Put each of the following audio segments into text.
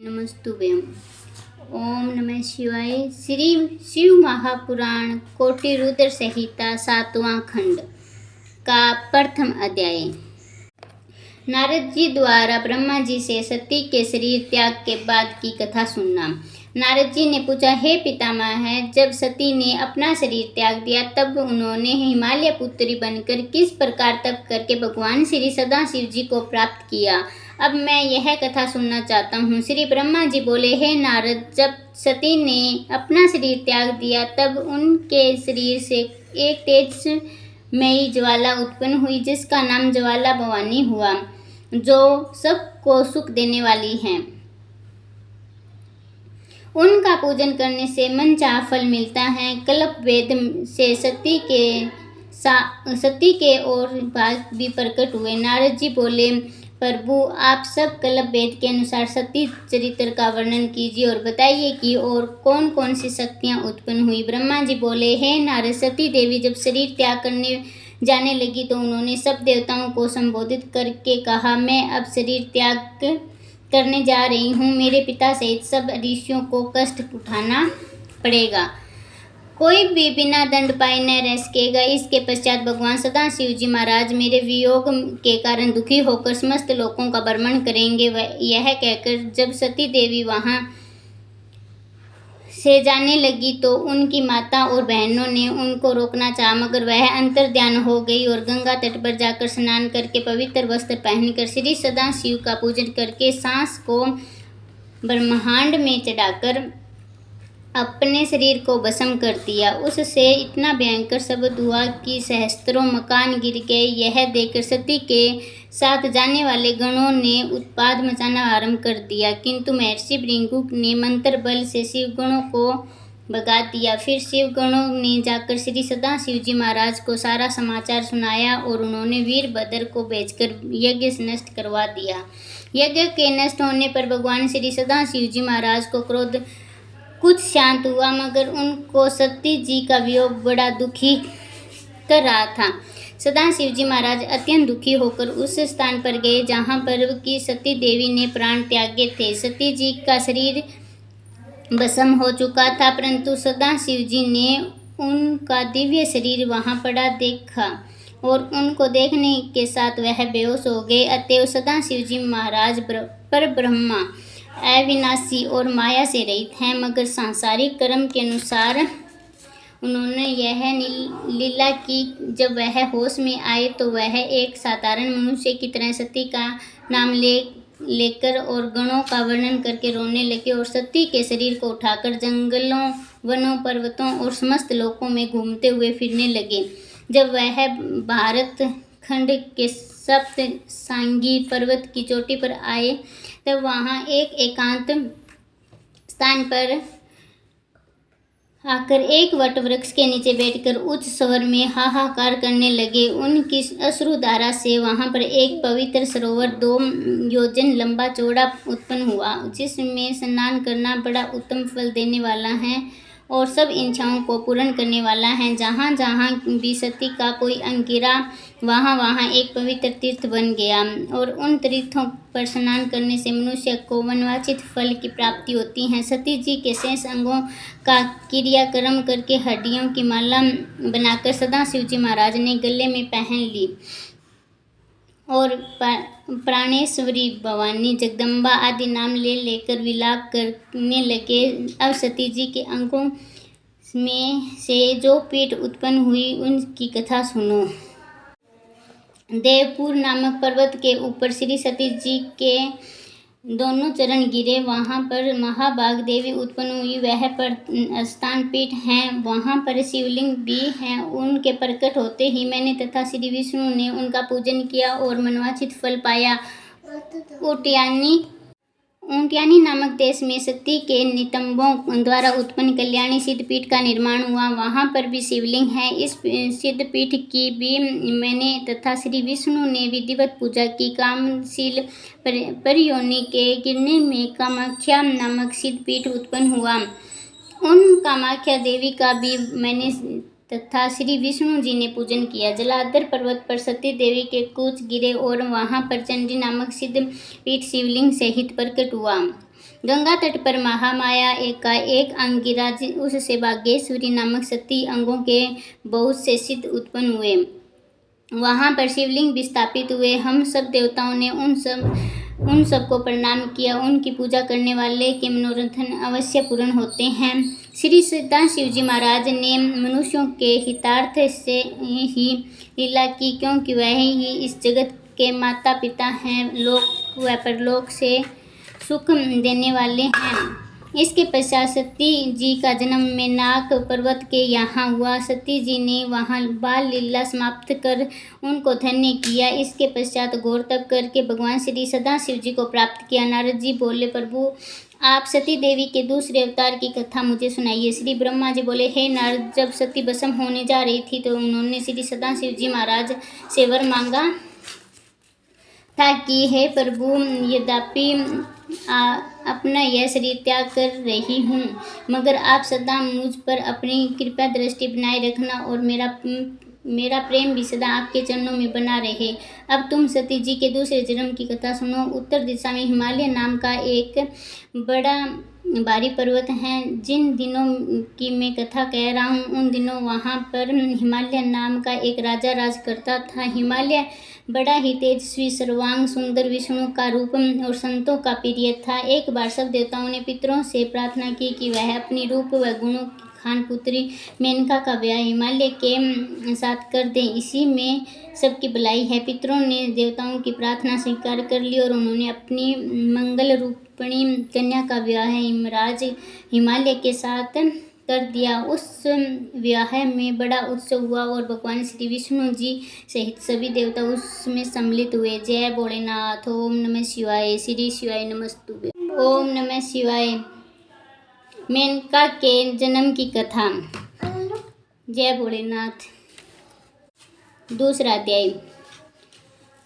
नमस्तुभ्यं। ओम नमः शिवाय। श्री शिव महापुराण कोटि रुद्र संहिता 7वां खंड का प्रथम अध्याय। नारद जी द्वारा ब्रह्मा जी से सती के शरीर त्याग के बाद की कथा सुनना। नारद जी ने पूछा, हे पितामह, जब सती ने अपना शरीर त्याग दिया तब उन्होंने हिमालय पुत्री बनकर किस प्रकार तप करके भगवान श्री सदाशिव जी को प्राप्त किया। अब मैं यह कथा सुनना चाहता हूँ। श्री ब्रह्मा जी बोले, हे नारद, जब सती ने अपना शरीर त्याग दिया तब उनके शरीर से एक तेजमयी ज्वाला उत्पन्न हुई जिसका नाम ज्वाला भवानी हुआ, जो सबको सुख देने वाली है। उनका पूजन करने से मनचाहा फल मिलता है। कल्प वेद से सती के और भाग भी प्रकट हुए। नारद जी बोले, प्रभु, आप सब कल्प वेद के अनुसार सती चरित्र का वर्णन कीजिए और बताइए कि और कौन कौन सी शक्तियां उत्पन्न हुई। ब्रह्मा जी बोले, हे नारद, सती देवी जब शरीर त्याग करने जाने लगी तो उन्होंने सब देवताओं को संबोधित करके कहा, मैं अब शरीर त्याग करने जा रही हूँ। मेरे पिता सहित सब ऋषियों को कष्ट उठाना पड़ेगा। कोई भी बिना दंड पाए न रह सकेगा। इसके पश्चात भगवान सदाशिव जी महाराज मेरे वियोग के कारण दुखी होकर समस्त लोकों का भ्रमण करेंगे। यह कहकर जब सती देवी वहां से जाने लगी तो उनकी माता और बहनों ने उनको रोकना चाहा, मगर वह अंतर्ध्यान हो गई और गंगा तट पर जाकर स्नान करके पवित्र वस्त्र पहनकर श्री सदाशिव का पूजन करके सांस को ब्रह्मांड में चढ़ाकर अपने शरीर को भस्म कर दिया। उससे इतना भयंकर शब्द हुआ कि सहस्त्रों मकान गिर गए। यह देखकर सती के साथ जाने वाले गणों ने उत्पात मचाना आरंभ कर दिया, किंतु महर्षि भृगु ने मंत्र बल से शिवगणों को भगा दिया। फिर शिवगणों ने जाकर श्री सदाशिव जी महाराज को सारा समाचार सुनाया और उन्होंने वीरभद्र को भेजकर यज्ञ नष्ट करवा दिया। यज्ञ के नष्ट होने पर भगवान श्री सदाशिव जी महाराज को क्रोध कुछ शांत हुआ, मगर उनको सती जी का वियोग बड़ा दुखी कर रहा था। सदाशिव जी महाराज अत्यंत दुखी होकर उस स्थान पर गए जहाँ पर की सती देवी ने प्राण त्यागे थे। सती जी का शरीर भस्म हो चुका था, परंतु सदाशिव जी ने उनका दिव्य शरीर वहाँ पड़ा देखा और उनको देखने के साथ वह बेहोश हो गए। अतएव सदाशिव जी महाराज पर ब्रह्मा अविनाशी और माया से रहित हैं, मगर सांसारिक कर्म के अनुसार उन्होंने यह लीला की। जब वह होश में आए तो वह एक साधारण मनुष्य की तरह सती का नाम लेकर और गणों का वर्णन करके रोने लगे और सती के शरीर को उठाकर जंगलों, वनों, पर्वतों और समस्त लोकों में घूमते हुए फिरने लगे। जब वह भारत खंड के सप्त सांगी पर्वत की चोटी पर आए तब वहाँ एक एकांत स्थान पर आकर एक वट वृक्ष के नीचे बैठकर उच्च स्वर में हाहाकार करने लगे। उनकी अश्रुधारा से वहाँ पर एक पवित्र सरोवर 2 योजन लंबा चौड़ा उत्पन्न हुआ, जिसमें स्नान करना बड़ा उत्तम फल देने वाला है और सब इच्छाओं को पूर्ण करने वाला है। जहाँ जहाँ भी सती का कोई अंग गिरा वहाँ वहाँ एक पवित्र तीर्थ बन गया और उन तीर्थों पर स्नान करने से मनुष्य को मनवांछित फल की प्राप्ति होती है। सती जी के शेष अंगों का क्रियाक्रम करके हड्डियों की माला बनाकर सदाशिव जी महाराज ने गले में पहन ली और प्राणेश्वरी, भवानी, जगदम्बा आदि नाम लेकर विलाप करने लगे। अब सती जी के अंगों में से जो पीठ उत्पन्न हुई उनकी कथा सुनो। देवपुर नामक पर्वत के ऊपर श्री सती जी के दोनों चरण गिरे। वहाँ पर महाभाग देवी उत्पन्न हुई। वह पर स्थान पीठ हैं, वहाँ पर शिवलिंग भी हैं। उनके प्रकट होते ही मैंने तथा श्री विष्णु ने उनका पूजन किया और मनवांछित फल पाया। ऊंटियानी नामक देश में सती के नितंबों द्वारा उत्पन्न कल्याणी सिद्धपीठ का निर्माण हुआ। वहाँ पर भी शिवलिंग है। इस सिद्धपीठ की भी मैंने तथा श्री विष्णु ने विधिवत पूजा की। कामशील परयोनि के गिरने में कामाख्या नामक सिद्धपीठ उत्पन्न हुआ। उन कामाख्या देवी का भी मैंने तथा श्री विष्णु जी ने पूजन किया। जलाधर पर्वत पर सती देवी के कूच गिरे और वहाँ पर चंडी नामक सिद्ध पीठ शिवलिंग सहित प्रकट हुआ। गंगा तट पर महामाया का एक अंगिराज उससे भाग्येश्वरी नामक सती अंगों के बहुत से सिद्ध उत्पन्न हुए। वहाँ पर शिवलिंग भी स्थापित हुए। हम सब देवताओं ने उन सबको प्रणाम किया। उनकी पूजा करने वाले के मनोरथ अवश्य पूर्ण होते हैं। श्री सदाशिव जी महाराज ने मनुष्यों के हितार्थ से ही लीला की, क्योंकि वह ही इस जगत के माता पिता हैं, लोक व परलोक से सुख देने वाले हैं। इसके पश्चात सती जी का जन्म मेनाक पर्वत के यहाँ हुआ। सती जी ने वहाँ बाल लीला समाप्त कर उनको धन्य किया। इसके पश्चात घोर तप करके भगवान श्री सदाशिव जी को प्राप्त किया। नारद जी बोले, प्रभु आप सती देवी के दूसरे अवतार की कथा मुझे सुनाइए। श्री ब्रह्मा जी बोले, हे नारद, जब सती भस्म होने जा रही थी तो उन्होंने श्री सदाशिव जी महाराज से वर मांगा था कि हे प्रभु, यद्यपि अपना यह शरीर त्याग कर रही हूँ, मगर आप सदा मुझ पर अपनी कृपा दृष्टि बनाए रखना और मेरा प्रेम भी सदा आपके चरणों में बना रहे। अब तुम सती जी के दूसरे जन्म की कथा सुनो। उत्तर दिशा में हिमालय नाम का एक बड़ा भारी पर्वत है। जिन दिनों की मैं कथा कह रहा हूँ उन दिनों वहाँ पर हिमालय नाम का एक राजा राज करता था। हिमालय बड़ा ही तेजस्वी, सर्वांग सुंदर, विष्णु का रूप और संतों का प्रिय था। एक बार सब देवताओं ने पितरों से प्रार्थना की कि वह अपनी रूप व गुणों की खान पुत्री मेनका का ब्याह हिमालय के साथ कर दें, इसी में सबकी भलाई है। पितरों ने देवताओं की प्रार्थना स्वीकार कर ली और उन्होंने अपनी मंगल रूपिणी कन्या का ब्याह हिमराज हिमालय के साथ कर दिया। उस विवाह में बड़ा उत्सव हुआ और भगवान श्री विष्णु जी सहित सभी देवता उसमें सम्मिलित हुए। जय भोलेनाथ। ओम नमः शिवाय। श्री शिवाय नमस्तुभ्य। ओम नमः शिवाय। मेनका के जन्म की कथा। जय भोलेनाथ। दूसरा अध्याय।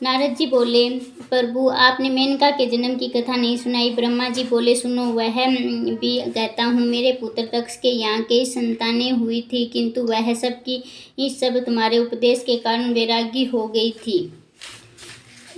नारद जी बोले, प्रभु आपने मेनका के जन्म की कथा नहीं सुनाई। ब्रह्मा जी बोले, सुनो, वह भी कहता हूँ। मेरे पुत्र दक्ष के यहाँ कई संतानें हुई थी, किंतु वह सब तुम्हारे उपदेश के कारण वैरागी हो गई थी।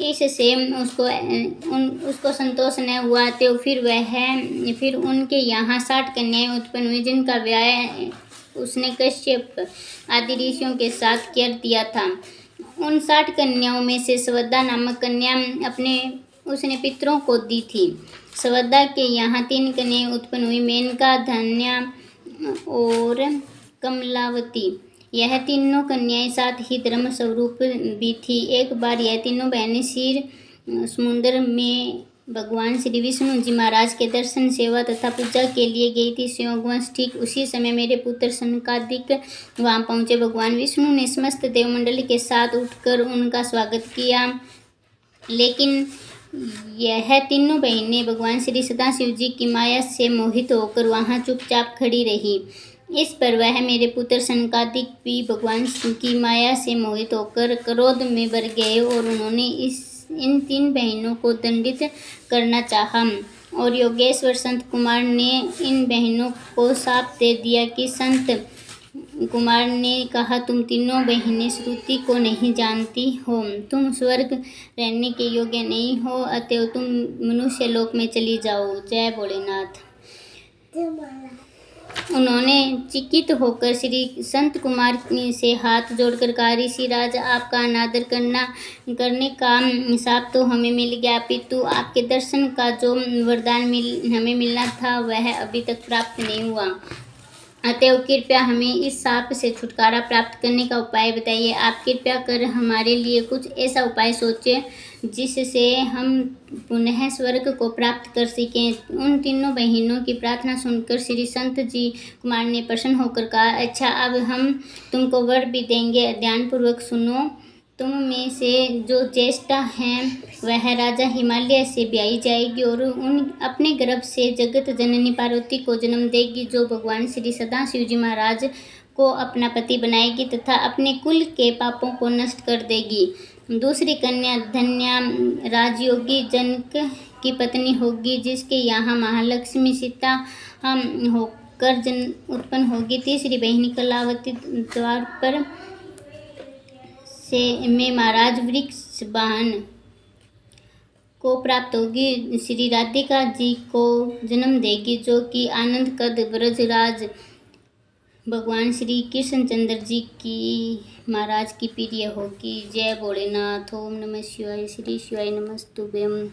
इससे उसको संतोष न हुआ तो फिर उनके यहाँ 60 कन्याएं उत्पन्न हुई, जिनका ब्याह उसने कश्यप आदि ऋषियों के साथ कर दिया था। उन 60 कन्याओं में से सवदा नामक कन्या उसने पितरों को दी थी। सवदा के यहाँ 3 कन्याएं उत्पन्न हुई, मेनका, धन्या और कमलावती। यह तीनों कन्याएं साथ ही धर्म स्वरूप भी थी। एक बार यह तीनों बहनें क्षीर समुद्र में भगवान श्री विष्णु जी महाराज के दर्शन, सेवा तथा पूजा के लिए गई थी। संयोगवश ठीक उसी समय मेरे पुत्र सनकादिक वहाँ पहुँचे। भगवान विष्णु ने समस्त देवमंडली के साथ उठकर उनका स्वागत किया, लेकिन यह तीनों बहनें भगवान श्री सदाशिव जी की माया से मोहित होकर वहाँ चुपचाप खड़ी रही। इस पर वह मेरे पुत्र सनकादिक भी भगवान की माया से मोहित होकर क्रोध में भर गए और उन्होंने इन 3 बहनों को दंडित करना चाहा। और योगेश्वर संत कुमार ने इन बहनों को शाप दे दिया कि संत कुमार ने कहा, तुम तीनों बहनें श्रुति को नहीं जानती हो, तुम स्वर्ग रहने के योग्य नहीं हो, अतएव तुम मनुष्य लोक में चली जाओ। जय भोलेनाथ। उन्होंने चिकित होकर श्री संत कुमार से हाथ जोड़कर कहा, ऋषिराज, आपका अनादर करने का शाप तो हमें मिल गया, पितु आपके दर्शन का जो वरदान हमें मिलना था वह अभी तक प्राप्त नहीं हुआ। अतएव कृपया हमें इस शाप से छुटकारा प्राप्त करने का उपाय बताइए। आप कृपया कर हमारे लिए कुछ ऐसा उपाय सोचें जिससे हम पुनः स्वर्ग को प्राप्त कर सकें। उन तीनों बहनों की प्रार्थना सुनकर श्री संत जी कुमार ने प्रसन्न होकर कहा, अच्छा, अब हम तुमको वर भी देंगे, ध्यानपूर्वक सुनो। तुम में से जो ज्येष्ठा हैं वह राजा हिमालय से ब्याही जाएगी और अपने गर्भ से जगत जननी पार्वती को जन्म देगी, जो भगवान श्री सदाशिव जी महाराज को अपना पति बनाएगी तथा अपने कुल के पापों को नष्ट कर देगी। दूसरी कन्या धन्या राजयोगी जनक की पत्नी होगी, जिसके यहाँ महालक्ष्मी सीता होकर उत्पन्न होगी। तीसरी बहन कलावती द्वार पर में महाराज वृक्ष वाहन को प्राप्त होगी। श्री राधिका जी को जन्म देगी, जो कि आनंद कद ब्रजराज भगवान श्री कृष्णचंद्र जी की महाराज की प्रिय होगी। जय भोलेनाथ। ओम नमः शिवाय। श्री शिवाय नमस्तुभ्यम।